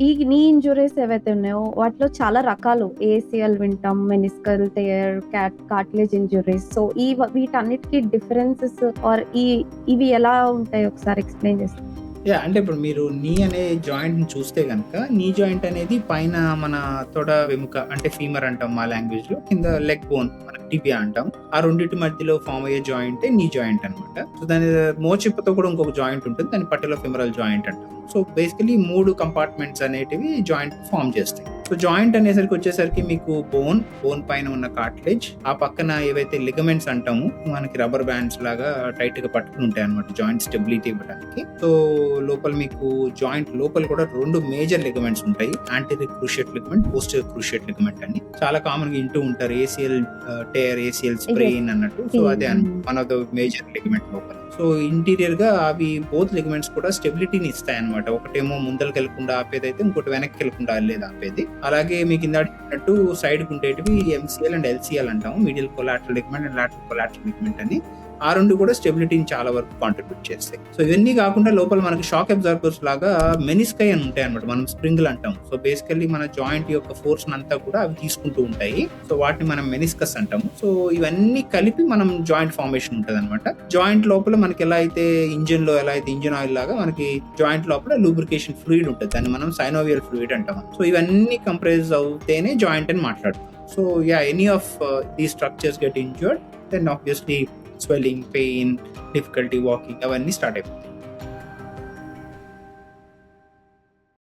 ఈ నీ ఇంజురీస్ ఏవైతే ఉన్నాయో వాటిలో చాలా రకాలు ఏసీఎల్ వింటాం, meniscal tear, cartilage injuries. So వీటన్నిటికీ డిఫరెన్సెస్ ఆర్ ఇవి ఎలా ఉంటాయి ఒకసారి ఎక్స్ప్లెయిన్ చేస్తాం? అంటే ఇప్పుడు మీరు నీ అనే జాయింట్‌ని చూస్తే గనక, నీ జాయింట్ అనేది పైన మన తొడ వెముక అంటే ఫీమర్ అంటాం మా లాంగ్వేజ్‌లో. కింద లెగ్ బోన్ మన టిబియా అంటాం. ఆ రెండిటి మధ్యలో ఫార్మ్ అయ్యే జాయింటే నీ జాయింట్ అన్నమాట. సో దాని మోచిప్పతో కూడా ఇంకొక జాయింట్ ఉంటుంది. దాన్ని పట్టెలో ఫెమరల్ జాయింట్ అంటాం. సో బేసికలీ 3 కంపార్ట్మెంట్స్ అనేటివి జాయింట్ ఫార్మ్ చేస్తాయి. సో జాయింట్ వచ్చేసరికి మీకు బోన్ పైన ఉన్న కార్టిలేజ్, ఆ పక్కన ఏవైతే లిగమెంట్స్ అంటామో మనకి రబ్బర్ బ్యాండ్స్ లాగా టైట్ గా పట్టుకుని ఉంటాయి అనమాట జాయింట్ స్టెబిలిటీ ఇవ్వడానికి. సో లోపల మీకు జాయింట్ లోపల కూడా 2 మేజర్ లిగమెంట్స్ ఉంటాయి. Anterior cruciate ligament, posterior cruciate ligament అని చాలా కామన్ గా వింటూ ఉంటారు. ఏసీఎల్ టేర్, ఏసీఎల్ స్ప్రెయిన్ అన్నట్టు. సో అదే one of the major ligament లోపల. సో ఇంటీరియర్ గా అవి బోత్ లిగమెంట్స్ కూడా స్టెబిలిటీని ఇస్తాయి అనమాట. ఒకటేమో ముందరికి వెళ్లకుండా ఆపేది అయితే ఇంకోటి వెనక్కి వెళ్లకుండా వెళ్ళేది ఆపేది. అలాగే మీకు ఇందాక చెప్పినట్టు సైడ్ ఉండేటివి ఎంసీఎల్ అండ్ ఎల్సీఎల్ అంటాము, medial collateral ligament and lateral collateral ligament అని. ఆ 2 కూడా స్టెబిలిటీని చాలా వరకు కాంట్రిబ్యూట్ చేస్తాయి. సో ఇవన్నీ కాకుండా లోపల మనకి షాక్ అబ్జార్బర్స్ లాగా మెనిస్కై అని ఉంటాయి అనమాట, మనం స్ప్రింగ్లు అంటాం. సో బేసికల్లీ మన జాయింట్ యొక్క ఫోర్స్ అంతా కూడా అవి తీసుకుంటూ ఉంటాయి. సో వాటిని మనం మెనిస్కస్ అంటాము. సో ఇవన్నీ కలిపి మనం జాయింట్ ఫార్మేషన్ ఉంటుంది అనమాట. జాయింట్ లోపల మనకి ఎలా అయితే ఇంజిన్ ఆయిల్ లాగా మనకి జాయింట్ లోపల లూబ్రికేషన్ ఫ్లూయిడ్ ఉంటుంది, దాన్ని మనం సైనోవియల్ ఫ్లూయిడ్ అంటాం. సో ఇవన్నీ కంప్రైజ్ అవుతేనే జాయింట్ అని మాట్లాడుతాం. So any of these structures get injured, then obviously swelling, pain, difficulty walking అవన్నీ స్టార్ట్ అయిపోతాయి.